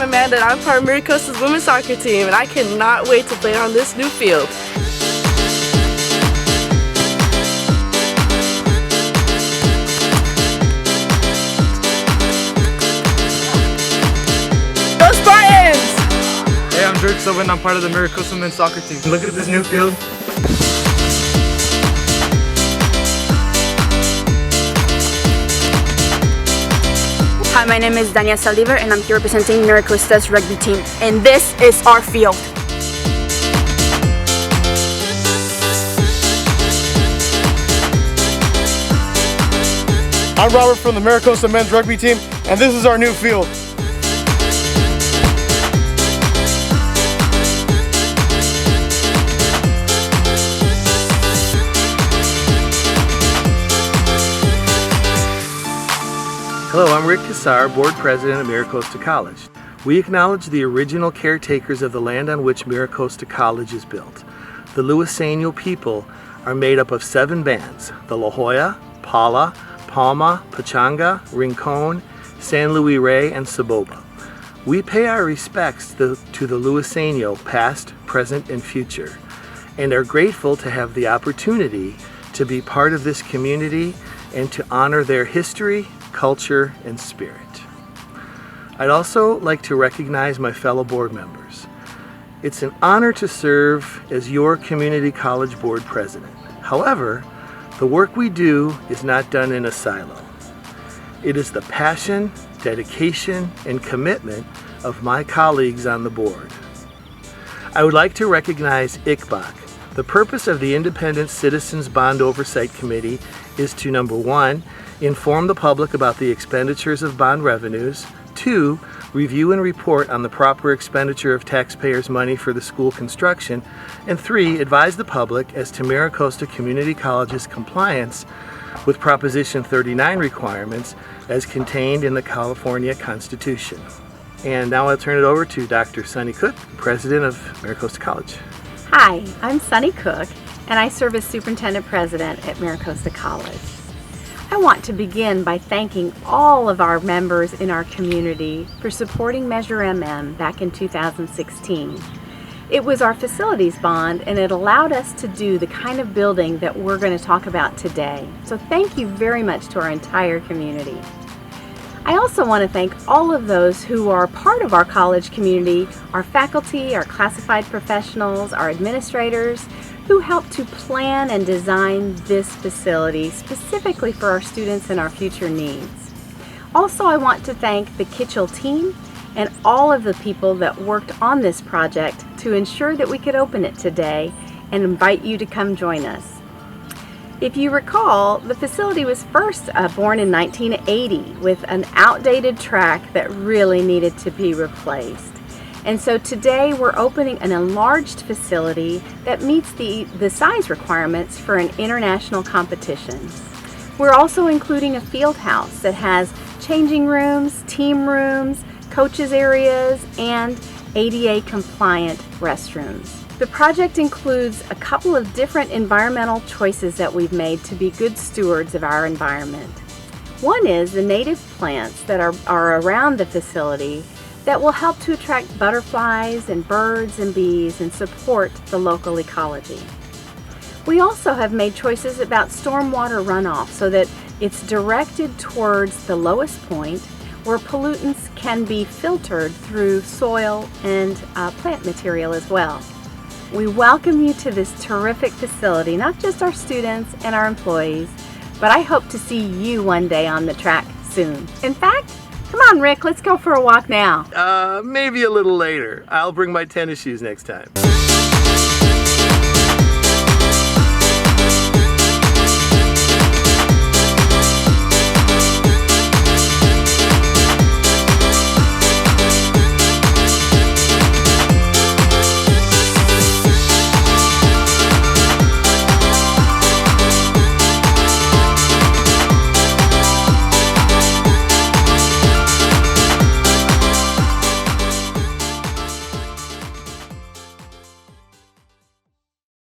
I'm Amanda and I'm part of MiraCosta's women's soccer team and I cannot wait to play on this new field. Go Spartans! Hey, I'm Dirk Sylvan. I'm part of the MiraCosta men's soccer team. Look at this new field. Hi, my name is Dania Saldivar and I'm here representing MiraCosta's rugby team. And this is our field. I'm Robert from the MiraCosta men's rugby team, and this is our new field. Hello, I'm Rick Kassar, Board President of MiraCosta College. We acknowledge the original caretakers of the land on which MiraCosta College is built. The Luiseno people are made up of 7 bands: the La Jolla, Pala, Palma, Pachanga, Rincon, San Luis Rey, and Saboba. We pay our respects to the Luiseno past, present, and future, and are grateful to have the opportunity to be part of this community and to honor their history, culture, and spirit. I'd also like to recognize my fellow board members. It's an honor to serve as your community college board president. However, the work we do is not done in a silo. It is the passion, dedication, and commitment of my colleagues on the board. I would like to recognize ICBOC. The purpose of the Independent Citizens Bond Oversight Committee is to, number 1, inform the public about the expenditures of bond revenues, 2, review and report on the proper expenditure of taxpayers' money for the school construction, and 3, advise the public as to MiraCosta Community College's compliance with Proposition 39 requirements as contained in the California Constitution. And now I'll turn it over to Dr. Sunny Cook, President of MiraCosta College. Hi, I'm Sunny Cook, and I serve as Superintendent President at MiraCosta College. I want to begin by thanking all of our members in our community for supporting measuremm back in 2016. It was our facilities bond, and it allowed us to do the kind of building that we're going to talk about today. So thank you very much to our entire community. I also want to thank all of those who are part of our college community, our faculty, our classified professionals, our administrators, who helped to plan and design this facility specifically for our students and our future needs. Also, I want to thank the Kitchell team and all of the people that worked on this project to ensure that we could open it today and invite you to come join us. If you recall, the facility was first born in 1980 with an outdated track that really needed to be replaced. And so today we're opening an enlarged facility that meets the size requirements for an international competition. We're also including a field house that has changing rooms, team rooms, coaches areas, and ADA compliant restrooms. The project includes a couple of different environmental choices that we've made to be good stewards of our environment. One is the native plants that are around the facility that will help to attract butterflies and birds and bees and support the local ecology. We also have made choices about stormwater runoff so that it's directed towards the lowest point where pollutants can be filtered through soil and plant material as well. We welcome you to this terrific facility, not just our students and our employees, but I hope to see you one day on the track soon. In fact, come on, Rick, let's go for a walk now. Maybe a little later. I'll bring my tennis shoes next time.